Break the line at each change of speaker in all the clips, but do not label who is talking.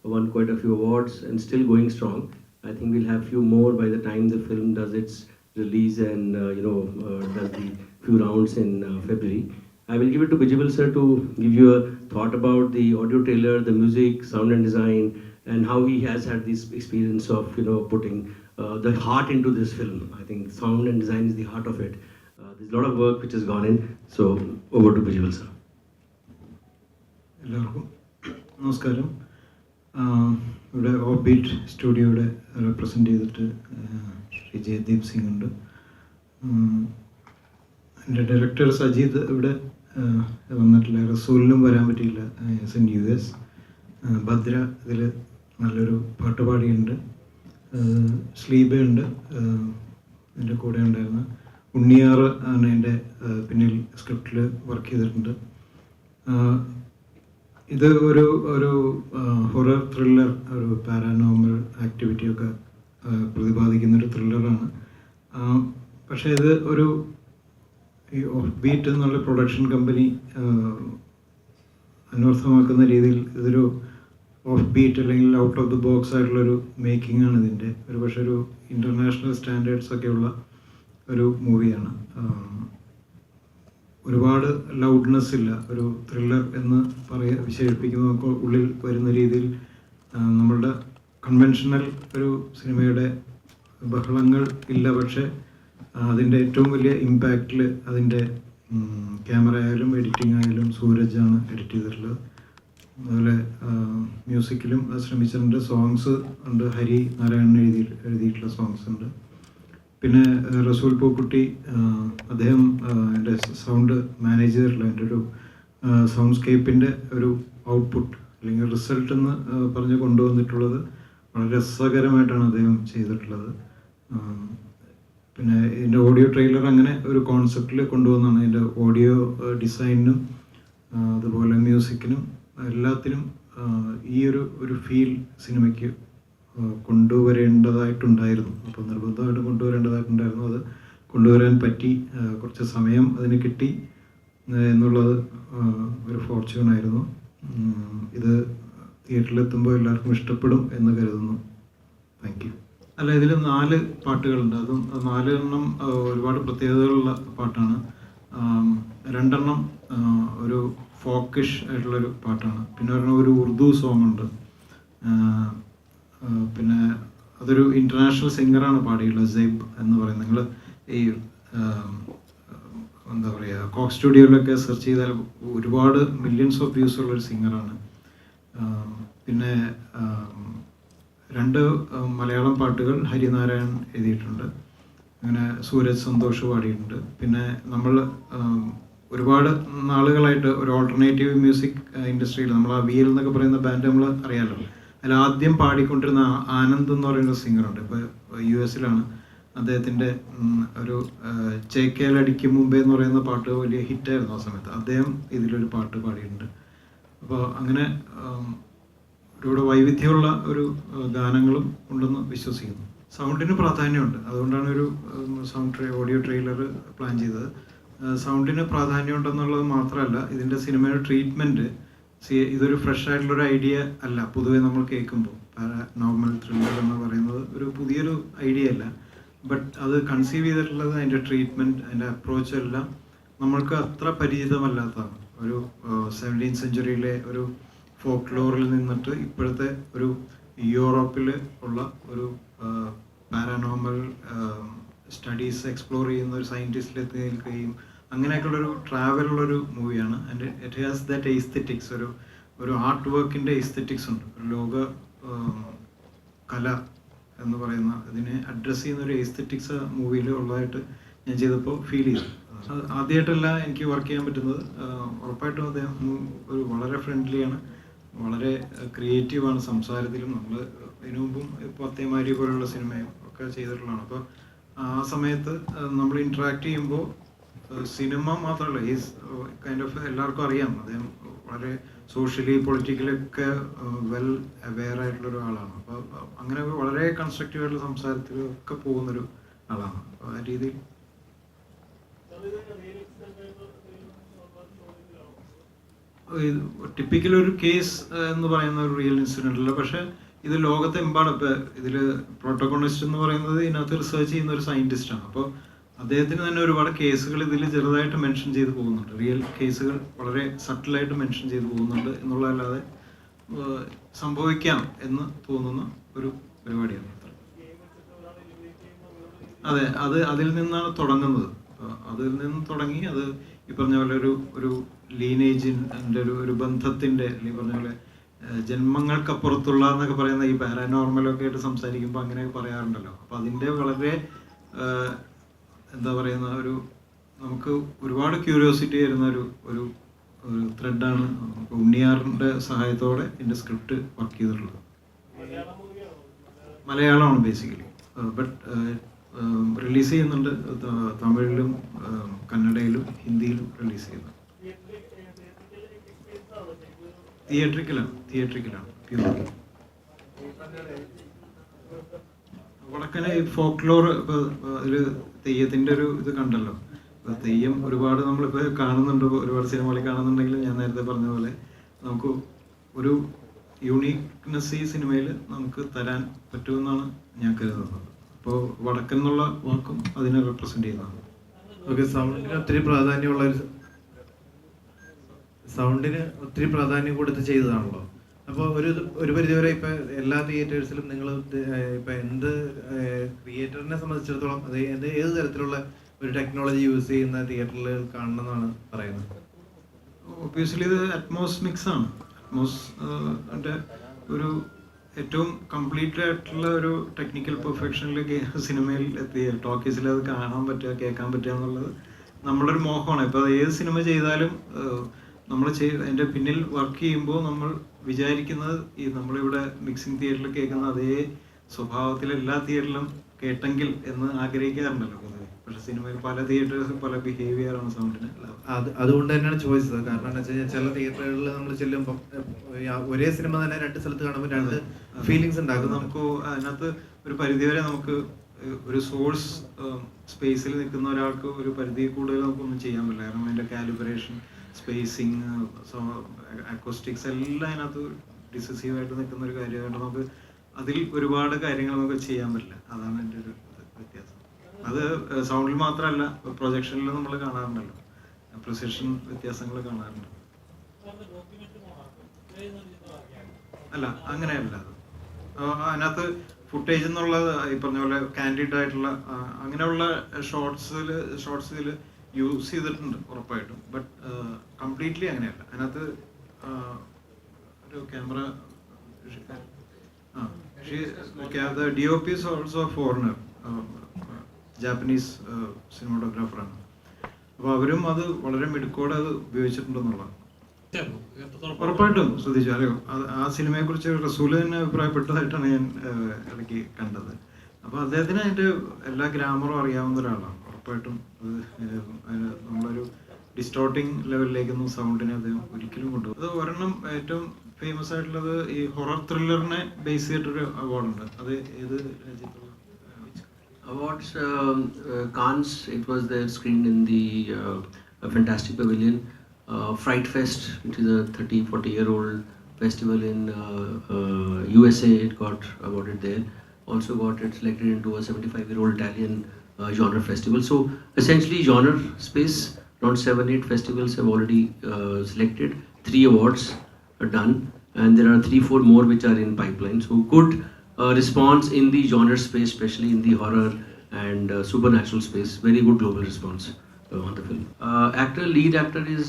won quite a few awards and still going strong. I think we'll have few more by the time the film does its release and does the few rounds in February. I will give it to Bijibal sir to give you a thought about the audio trailer, the music, sound and design, and how he has had this experience of putting the heart into this film. I think sound and design is the heart of it. There's a lot of work which has gone in. So over to Bijibal sir.
എല്ലാവർക്കും നമസ്കാരം. ഇവിടെ of beat സ്റ്റുഡിയോയുടെ represent ചെയ്തിട്ട് ശ്രീ ജയദീപ് സിംഗ് ഉണ്ട്. എൻ്റെ director Sajid ഇവിടെ വന്നിട്ടില്ല. റസൂലിനും വരാൻ പറ്റിയില്ല, ഇൻ US. ഭദ്ര ഇതിൽ നല്ലൊരു പാട്ടുപാടിയുണ്ട്. സ്ലീബയുണ്ട് എൻ്റെ കൂടെ ഉണ്ടായിരുന്ന. ഉണ്ണിയാറ് ആണ് എൻ്റെ പിന്നിൽ സ്ക്രിപ്റ്റിൽ വർക്ക് ചെയ്തിട്ടുണ്ട്. ഇത് ഒരു ഹൊറർ ത്രില്ലർ, ഒരു പാരാനോർമൽ ആക്ടിവിറ്റിയൊക്കെ പ്രതിപാദിക്കുന്നൊരു ത്രില്ലറാണ്. പക്ഷേ ഇത് ഈ ഓഫ് ബീറ്റ് എന്നുള്ള പ്രൊഡക്ഷൻ കമ്പനി അന്വർത്ഥമാക്കുന്ന രീതിയിൽ ഇതൊരു ഓഫ് ബീറ്റ് അല്ലെങ്കിൽ ഔട്ട് ഓഫ് ദി ബോക്സ് ആയിട്ടുള്ളൊരു മേക്കിംഗ് ആണ് ഇതിൻ്റെ. പക്ഷേ ഒരു ഇൻ്റർനാഷണൽ സ്റ്റാൻഡേർഡ്സ് ഒക്കെയുള്ള ഒരു മൂവിയാണ്. ഒരുപാട് ലൗഡ്നെസ് ഇല്ല. ഒരു ത്രില്ലർ എന്ന് വിശേഷിപ്പിക്കുന്നതൊക്കെ ഉള്ളിൽ വരുന്ന രീതിയിൽ നമ്മളുടെ കൺവെൻഷണൽ ഒരു സിനിമയുടെ ബഹളങ്ങൾ ഇല്ല. പക്ഷേ അതിൻ്റെ ഏറ്റവും വലിയ ഇമ്പാക്റ്റിൽ അതിൻ്റെ ക്യാമറ ആയാലും എഡിറ്റിംഗ് ആയാലും സൂരജാണ് എഡിറ്റ് ചെയ്തിട്ടുള്ളത്. അതുപോലെ മ്യൂസിക്കിലും അത് ശ്രമിച്ചിട്ടുണ്ട്. സോങ്സ് ഉണ്ട്, ഹരി നാരായണൻ എഴുതിയിട്ടുള്ള സോങ്സ് ഉണ്ട്. പിന്നെ റസൂൽ പൂക്കുട്ടി അദ്ദേഹം എൻ്റെ സൗണ്ട് മാനേജ് ചെയ്തിട്ടുള്ള എൻ്റെ ഒരു സൗണ്ട് സ്കേപ്പിൻ്റെ ഒരു ഔട്ട്പുട്ട് അല്ലെങ്കിൽ റിസൾട്ട് എന്ന് പറഞ്ഞ് കൊണ്ടുവന്നിട്ടുള്ളത് വളരെ രസകരമായിട്ടാണ് അദ്ദേഹം ചെയ്തിട്ടുള്ളത്. പിന്നെ ഇതിൻ്റെ ഓഡിയോ ട്രെയിലർ അങ്ങനെ ഒരു കോൺസെപ്റ്റിൽ കൊണ്ടുവന്നാണ്. ഇതിൻ്റെ ഓഡിയോ ഡിസൈനിനും അതുപോലെ മ്യൂസിക്കിനും എല്ലാത്തിനും ഈ ഒരു ഫീൽ സിനിമയ്ക്ക് കൊണ്ടുവരേണ്ടതായിട്ടുണ്ടായിരുന്നു. അപ്പോൾ നിർബന്ധമായിട്ടും കൊണ്ടുവരേണ്ടതായിട്ടുണ്ടായിരുന്നു. അത് കൊണ്ടുവരാൻ പറ്റി. കുറച്ച് സമയം അതിന് കിട്ടി എന്നുള്ളത് ഒരു ഫോർച്യൂണായിരുന്നു. ഇത് തിയേറ്ററിലെത്തുമ്പോൾ എല്ലാവർക്കും ഇഷ്ടപ്പെടും എന്ന് കരുതുന്നു. Thank you. അല്ല, ഇതിൽ 4 പാട്ടുകളുണ്ട്. അതും 4 എണ്ണം ഒരുപാട് പ്രത്യേകതകളുള്ള പാട്ടാണ്. 2 എണ്ണം ഒരു ഫോക്കിഷ് ആയിട്ടുള്ളൊരു പാട്ടാണ്. പിന്നെ ഒരു ഉറുദു സോങ് ഉണ്ട്. പിന്നെ അതൊരു ഇൻ്റർനാഷണൽ സിംഗറാണ് പാടിയിട്ടുള്ളത്, സെയ്ബ് എന്ന് പറയുന്നത്. നിങ്ങൾ ഈ എന്താ പറയുക, കോക്ക് സ്റ്റുഡിയോയിലൊക്കെ സെർച്ച് ചെയ്താൽ ഒരുപാട് മില്യൺസ് ഓഫ് വ്യൂസ് ഉള്ളൊരു സിംഗറാണ്. പിന്നെ 2 മലയാളം പാട്ടുകൾ ഹരിനാരായൺ എഴുതിയിട്ടുണ്ട്. അങ്ങനെ സൂരജ് സന്തോഷ് പാടിയിട്ടുണ്ട്. പിന്നെ നമ്മൾ ഒരുപാട് നാളുകളായിട്ട് ഒരു ഓൾട്ടർനേറ്റീവ് മ്യൂസിക് ഇൻഡസ്ട്രിയിൽ നമ്മൾ ആ VL എന്നൊക്കെ പറയുന്ന ബാൻഡ് നമ്മൾ അറിയാമല്ലോ. അതിൽ ആദ്യം പാടിക്കൊണ്ടിരുന്ന ആനന്ദ് എന്ന് പറയുന്ന സിംഗറുണ്ട്. ഇപ്പോൾ US-ലാണ്. അദ്ദേഹത്തിൻ്റെ ഒരു ചേക്കേലടിക്കും മുമ്പേ എന്ന് പറയുന്ന പാട്ട് വലിയ ഹിറ്റായിരുന്നു ആ സമയത്ത്. അദ്ദേഹം ഇതിലൊരു പാട്ട് പാടിയിട്ടുണ്ട്. അപ്പോൾ അങ്ങനെ ഒരുപാട് വൈവിധ്യമുള്ള ഒരു ഗാനങ്ങളും ഉണ്ടെന്ന് വിശ്വസിക്കുന്നു. സൗണ്ടിന് പ്രാധാന്യമുണ്ട്. അതുകൊണ്ടാണ് ഒരു ഓഡിയോ ട്രെയിലർ പ്ലാൻ ചെയ്തത്. സൗണ്ടിന് പ്രാധാന്യമുണ്ടെന്നുള്ളത് മാത്രമല്ല, ഇതിൻ്റെ സിനിമയുടെ ട്രീറ്റ്മെൻറ്റ്, ഇതൊരു ഫ്രഷ് ആയിട്ടുള്ളൊരു ഐഡിയ അല്ല. പൊതുവേ നമ്മൾ കേൾക്കുമ്പോൾ നോർമൽ ത്രില്ലർ എന്ന് പറയുന്നത് ഒരു പുതിയൊരു ഐഡിയ അല്ല. ബട്ട് അത് കൺസീവ് ചെയ്തിട്ടുള്ളത്, അതിൻ്റെ ട്രീറ്റ്മെൻറ്റ്, അതിൻ്റെ അപ്രോച്ച് എല്ലാം നമ്മൾക്ക് അത്ര പരിചിതമല്ലാത്തതാണ്. ഒരു 17th സെഞ്ച്വറിയിലെ ഒരു ഫോക്ക് ലോറിൽ നിന്നിട്ട് ഇപ്പോഴത്തെ ഒരു യൂറോപ്പിൽ ഉള്ള ഒരു പാരാനോർമൽ സ്റ്റഡീസ് എക്സ്പ്ലോർ ചെയ്യുന്ന ഒരു സയൻറ്റിസ്റ്റിലെത്തി നിൽക്കുകയും അങ്ങനെയൊക്കെയുള്ളൊരു ട്രാവലുള്ളൊരു മൂവിയാണ്. And it has that aesthetics, ഒരു ആർട്ട് വർക്കിൻ്റെ എസ്തെറ്റിക്സ് ഉണ്ട്. ഒരു ലോക കല എന്ന് പറയുന്ന ഇതിനെ അഡ്രസ്സ് ചെയ്യുന്ന ഒരു എസ്തെറ്റിക്സ് മൂവിയിൽ ഉള്ളതായിട്ട് ഞാൻ ചെയ്തപ്പോൾ ഫീൽ ചെയ്തു. ആദ്യമായിട്ടല്ല എനിക്ക് വർക്ക് ചെയ്യാൻ പറ്റുന്നത്. ഉറപ്പായിട്ടും അദ്ദേഹം ഒരു വളരെ ഫ്രണ്ട്ലിയാണ്, വളരെ ക്രിയേറ്റീവാണ് സംസാരത്തിലും. നമ്മൾ ഇതിനു മുമ്പും പത്തേമാരി പോലുള്ള സിനിമയും ഒക്കെ ചെയ്തിട്ടുള്ളതാണ്. അപ്പോൾ ആ സമയത്ത് നമ്മൾ ഇൻട്രാക്ട് ചെയ്യുമ്പോൾ സിനിമ മാത്രമല്ല, ഈസ് കൈൻഡ് ഓഫ് എല്ലാവർക്കും അറിയാം അദ്ദേഹം വളരെ സോഷ്യലി പൊളിറ്റിക്കലൊക്കെ വെൽ അവെയർ ആയിട്ടുള്ളൊരു ആളാണ്. അപ്പോൾ അങ്ങനെ വളരെ കൺസ്ട്രക്റ്റീവായിട്ടുള്ള സംസാരത്തിലൊക്കെ പോകുന്നൊരു ആളാണ്. അപ്പോൾ ആ രീതിയിൽ ടിപ്പിക്കൽ ഒരു കേസ് എന്ന് പറയുന്ന ഒരു റിയൽ ഇൻസിഡൻ്റ് അല്ല, പക്ഷേ ഇത് ലോകത്തെമ്പാടും ഇപ്പം ഇതിൽ പ്രോട്ടോകോണിസ്റ്റ് എന്ന് പറയുന്നത് ഇതിനകത്ത് റിസർച്ച് ചെയ്യുന്ന ഒരു സയൻറ്റിസ്റ്റാണ്. അപ്പോൾ അദ്ദേഹത്തിന് തന്നെ ഒരുപാട് കേസുകൾ ഇതിൽ ചെറുതായിട്ട് മെൻഷൻ ചെയ്ത് പോകുന്നുണ്ട്. റിയൽ കേസുകൾ വളരെ സട്ടിലായിട്ട് മെൻഷൻ ചെയ്ത് പോകുന്നുണ്ട് എന്നുള്ളതല്ലാതെ സംഭവിക്കാം എന്ന് തോന്നുന്ന ഒരു പരിപാടിയാണ്. അതെ, അതിൽ നിന്നാണ് തുടങ്ങുന്നത്. അതിൽ നിന്ന് തുടങ്ങി അത് ഈ പറഞ്ഞ പോലെ ഒരു ലീനേജിൻ്റെ ഒരു ബന്ധത്തിൻ്റെ, അല്ലെങ്കിൽ പറഞ്ഞ പോലെ ജന്മങ്ങൾക്കപ്പുറത്തുള്ള എന്നൊക്കെ പറയുന്ന ഈ പാരാനോർമലൊക്കെ ആയിട്ട് സംസാരിക്കുമ്പോൾ അങ്ങനെയൊക്കെ പറയാറുണ്ടല്ലോ. അപ്പോൾ അതിൻ്റെ വളരെ എന്താ പറയുന്ന നമുക്ക് ഒരുപാട് ക്യൂരിയോസിറ്റി വരുന്ന ഒരു ത്രെഡാണ് ഉണ്ണിയാറിൻ്റെ സഹായത്തോടെ എൻ്റെ സ്ക്രിപ്റ്റ് വർക്ക് ചെയ്തിട്ടുള്ളത്. മലയാളമാണ് ബേസിക്കലി, ബട്ട് റിലീസ് ചെയ്യുന്നുണ്ട്. തമിഴിലും കന്നഡയിലും ഹിന്ദിയിലും റിലീസ് ചെയ്യുന്നുണ്ട്. തിയേറ്ററിക്കലാണ് പ്യൂർലി. വടക്കനെ ഈ ഫോക്ലോർ അതിൽ തെയ്യത്തിൻ്റെ ഒരു ഇത് കണ്ടല്ലോ. തെയ്യം ഒരുപാട് നമ്മളിപ്പോൾ കാണുന്നുണ്ട്, ഒരുപാട് സിനിമകളിൽ കാണുന്നുണ്ടെങ്കിലും ഞാൻ നേരത്തെ പറഞ്ഞ പോലെ നമുക്ക് ഒരു യൂണീക്നെസ് ഈ സിനിമയിൽ നമുക്ക് തരാൻ പറ്റുമെന്നാണ് ഞാൻ കരുതുന്നത്. അപ്പോൾ വടക്കൻ എന്നുള്ള വാക്കും അതിനെ റെപ്രസെൻ്റ് ചെയ്യുന്നതാണ്.
ഓക്കെ, സൗണ്ടിന് ഒത്തിരി പ്രാധാന്യം കൊടുത്ത് ചെയ്തതാണല്ലോ. അപ്പോൾ ഒരു പരിധിവരെ ഇപ്പം എല്ലാ തിയേറ്റേഴ്സിലും നിങ്ങൾ ഇപ്പം എന്ത് ക്രിയേറ്ററിനെ സംബന്ധിച്ചിടത്തോളം അത് ഏത് തരത്തിലുള്ള ഒരു ടെക്നോളജി യൂസ് ചെയ്യുന്ന തിയേറ്ററിൽ കാണണമെന്നാണ് പറയുന്നത്?
ഒബ്വിയസ്ലി ഇത് അറ്റ്മോസ് മിക്സ് ആണ്. അറ്റ്മോസിൻ്റെ ഒരു ഏറ്റവും കംപ്ലീറ്റ് ആയിട്ടുള്ള ഒരു ടെക്നിക്കൽ പെർഫെക്ഷനിലേക്ക് സിനിമയിൽ എത്തി ടോക്കീസിൽ അത് കാണാൻ പറ്റുക, കേൾക്കാൻ പറ്റുക എന്നുള്ളത് നമ്മളൊരു മോഹമാണ്. ഇപ്പോൾ അത് ഏത് സിനിമ ചെയ്താലും നമ്മൾ അതിൻ്റെ പിന്നിൽ വർക്ക് ചെയ്യുമ്പോൾ നമ്മൾ വിചാരിക്കുന്നത് ഈ നമ്മളിവിടെ മിക്സിംഗ് തിയേറ്ററിൽ കേൾക്കുന്ന അതേ സ്വഭാവത്തിൽ എല്ലാ തിയേറ്ററിലും കേട്ടെങ്കിൽ എന്ന് ആഗ്രഹിക്കാറുണ്ടല്ലോ പൊതുവെ. പക്ഷെ സിനിമയിൽ പല തിയേറ്റേഴ്സും പല ബിഹേവിയറാണ് സൗണ്ടിന്.
അതുകൊണ്ട് തന്നെയാണ് ചോദിച്ചത്. കാരണം എന്ന് വെച്ച് കഴിഞ്ഞാൽ ചില തിയേറ്ററുകളിൽ നമ്മൾ ചെല്ലുമ്പോൾ ഒരേ സിനിമ തന്നെ രണ്ട് സ്ഥലത്ത് കാണുമ്പോൾ രണ്ട് ഫീലിങ്സ് ഉണ്ടാകും.
നമുക്ക് അതിനകത്ത് ഒരു പരിധിവരെ നമുക്ക് ഒരു സോഴ്സ് സ്പേസിൽ നിൽക്കുന്ന ഒരാൾക്ക് ഒരു പരിധി കൂടുതൽ നമുക്കൊന്നും ചെയ്യാൻ പറ്റില്ല. കാരണം അതിൻ്റെ കാലിബ്രേഷൻ, സ്പേസിങ്, അക്കോസ്റ്റിക്സ് എല്ലാം അതിനകത്ത് ഡിസിസീവായിട്ട് നിൽക്കുന്ന ഒരു കാര്യമായിട്ട് നമുക്ക് അതിൽ ഒരുപാട് കാര്യങ്ങൾ നമുക്ക് ചെയ്യാൻ പറ്റില്ല. അതാണ് എൻ്റെ ഒരു വ്യത്യാസം. അത് സൗണ്ടിൽ മാത്രമല്ല, പ്രൊജക്ഷനിൽ നമ്മൾ കാണാറുണ്ടല്ലോ, പ്രിസിഷൻ വ്യത്യാസങ്ങൾ കാണാറുണ്ട്. അല്ല, അങ്ങനെയല്ല. അതിനകത്ത് ഫുട്ടേജ് എന്നുള്ളത് ഈ പറഞ്ഞ പോലെ കാൻഡിഡ് ആയിട്ടുള്ള അങ്ങനെയുള്ള ഷോർട്സിൽ യൂസ് ചെയ്തിട്ടുണ്ട് ഉറപ്പായിട്ടും. ബട്ട് കംപ്ലീറ്റ്ലി അങ്ങനെയല്ല. അതിനകത്ത് ഒരു camera the DOP is also a foreigner, Japanese സിനിമാറ്റോഗ്രാഫറാണ്. അപ്പോൾ അവരും അത് വളരെ മിടുക്കോടെ അത് ഉപയോഗിച്ചിട്ടുണ്ടെന്നുള്ളതാണ്. ഉറപ്പായിട്ടും ശ്രദ്ധിച്ചു. അറിയോ, ആ സിനിമയെക്കുറിച്ച് റസൂല് തന്നെ അഭിപ്രായപ്പെട്ടതായിട്ടാണ് ഞാൻ ഇടയ്ക്ക് കണ്ടത്. അപ്പോൾ അദ്ദേഹത്തിന് അതിൻ്റെ എല്ലാ ഗ്രാമറും അറിയാവുന്ന ഒരാളാണ്. ഉറപ്പായിട്ടും നമ്മളൊരു ഡിസ്റ്റോർട്ടിങ് ലെവലിലേക്കൊന്നും സൗണ്ടിനെ അദ്ദേഹം ഒരിക്കലും കൊണ്ടുപോകും. അത് ഒരെണ്ണം ഏറ്റവും ഫേമസ് ആയിട്ടുള്ളത് ഈ ഹൊറർ ത്രില്ലറിനെ ബേസ് ചെയ്തിട്ടൊരു അവാർഡുണ്ട്. അത് ഏത് രാജ്യത്തുള്ള
awards? Cannes, it was there screened in the Fantastic Pavilion. Fright Fest, which is a 30-40-year-old festival in USA, it got awarded there. Also got it selected into a 75-year-old Italian genre festival. So essentially genre space, around 7-8 festivals have already selected. 3 awards are done, and there are 3-4 more which are in pipeline. So good response in the genre space, especially in the horror and supernatural space. Very good global response on the film. Lead actor is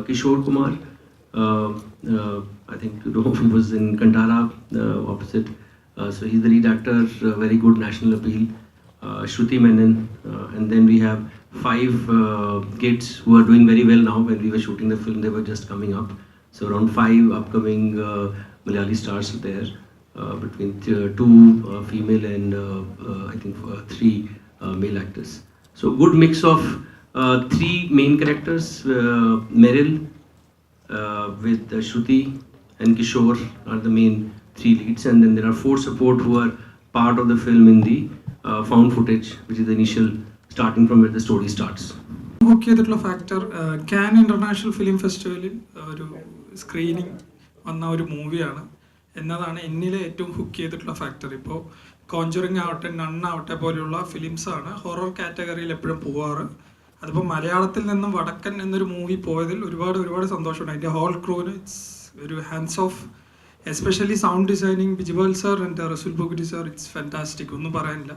Kishore Kumar. I think you know he was in Kantara opposite. So he's the lead actor. Very good national appeal. Shruti Menon, and then we have 5 kids who are doing very well now. When we were shooting the film, they were just coming up. So around 5 upcoming Malayali stars are there, between 2 female and I think 3 male actors. So good mix of 3 main characters, Meryl with Shruti and Kishore are the main 3 leads, and then there are 4 support who are part of the film in the found footage, which is the initial starting from where the story starts.
Book ചെയ്തിട്ടുള്ള factor can international film ഫെസ്റ്റിവലിൽ ഒരു screening വന്ന ഒരു മൂവിയാണ് എന്നതാണ് എന്നിലെ ഏറ്റവും hook ചെയ്തിട്ടുള്ള ഫാക്ടർ. ഇപ്പോൾ കോഞ്ചറിങ് ആവട്ടെ, നണ്ണാവട്ടെ പോലെയുള്ള ഫിലിംസാണ് ഹൊറർ കാറ്റഗറിയിൽ എപ്പോഴും പോവാറ്. അതിപ്പോൾ മലയാളത്തിൽ നിന്നും വടക്കൻ എന്നൊരു മൂവി പോയതിൽ ഒരുപാട് സന്തോഷമുണ്ട്. അതിൻ്റെ ഹോൾ ക്രൂവിന് ഇറ്റ്സ് ഒരു hands off, especially sound designing Bijibal sir and Resul ബുഗുരി സർ, ഇറ്റ്സ് ഫാന്റാസ്റ്റിക്. ഒന്നും പറയാനില്ല.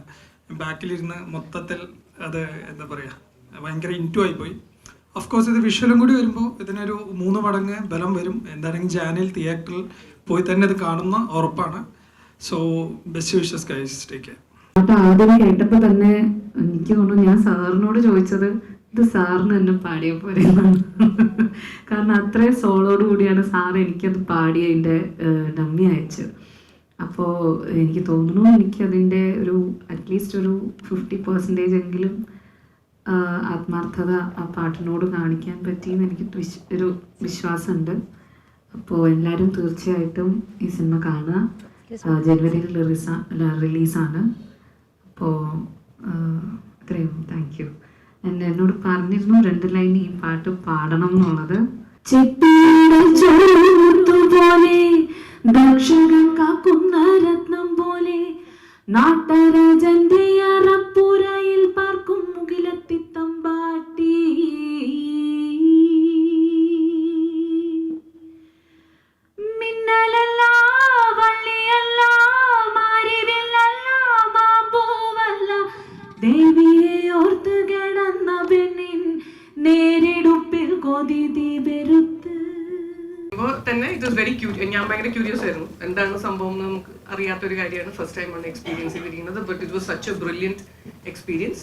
ബാക്കിലിരുന്ന് മൊത്തത്തിൽ അത് എന്താ പറയുക, ഭയങ്കര ഇൻറ്റു ആയിപ്പോയി. ഓഫ് കോഴ്സ് ഇത് വിഷ്വലും കൂടി വരുമ്പോൾ ഇതിനൊരു 3 മടങ്ങ് ബലം വരും. എന്താണെങ്കിൽ ജാനിൽ തിയേറ്ററിൽ പോയി തന്നെ ഇത് കാണുന്ന ഉറപ്പാണ്. So best wishes guys, take care.
പാട്ട് ആദ്യം കേട്ടപ്പോൾ തന്നെ എനിക്ക് തോന്നുന്നു ഞാൻ സാറിനോട് ചോദിച്ചത് ഇത് സാറിന് തന്നെ പാടിയ പോലെ എന്നാണ്. കാരണം അത്രയും സോളോട് കൂടിയാണ് സാർ എനിക്കത് പാടിയതിൻ്റെ ഡമ്മി അയച്ചത്. അപ്പോൾ എനിക്ക് തോന്നുന്നു എനിക്കതിൻ്റെ ഒരു അറ്റ്ലീസ്റ്റ് ഒരു 50% എങ്കിലും ആത്മാർത്ഥത ആ പാട്ടിനോട് കാണിക്കാൻ പറ്റിയെന്ന് എനിക്ക് ഒരു വിശ്വാസമുണ്ട്. അപ്പോൾ എല്ലാവരും തീർച്ചയായിട്ടും ഈ സിനിമ കാണുക. ജനുവരിയിൽ റിലീസാണ്. അപ്പോൾ ഇത്രയും. Thank you. എന്നോട് പറഞ്ഞിരുന്നു 2 ലൈൻ ഈ പാട്ട് പാടണം എന്നുള്ളത്. പോലെ ദർശകം കാക്കുന്ന രത്നം പോലെ നാട്ടരാജന്റെ അറപ്പുരയിൽ പാർക്കും മുകിലെത്തി തമ്പാട്ടി മിന്നലല്ല വള്ളിയല്ല മാരിവില്ലല്ല മാമ്പൂവല്ല ദേവിയെ ഓർത്ത് കിടന്ന പെണ്ണിൻ നേരിടുപ്പിൽ കൊതി തീവരുത്ത്
തന്നെ ഇറ്റ് വാസ് വെരി ക്യൂരിയസ്. ഞാൻ ഭയങ്കര ക്യൂരിയസ് ആയിരുന്നു എന്താണ് സംഭവം എന്ന്. നമുക്ക് അറിയാത്തൊരു കാര്യമാണ്, ഫസ്റ്റ് ടൈമാണ് എക്സ്പീരിയൻസ് ചെയ്തിരിക്കുന്നത്. But it was such a brilliant experience.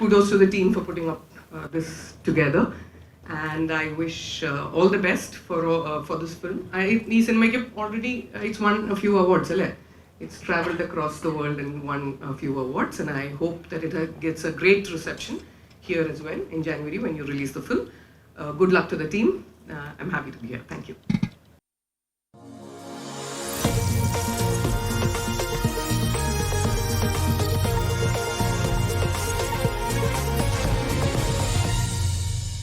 Kudos to the team for putting up this together and I wish all the best for this film. ഈ സിനിമയ്ക്ക് already it's won few awards അല്ലേ? It's traveled across the world and won a few awards, and I hope that it gets a great reception here as well in January when you release the film. Good luck to the team. I'm happy to be here. Thank you.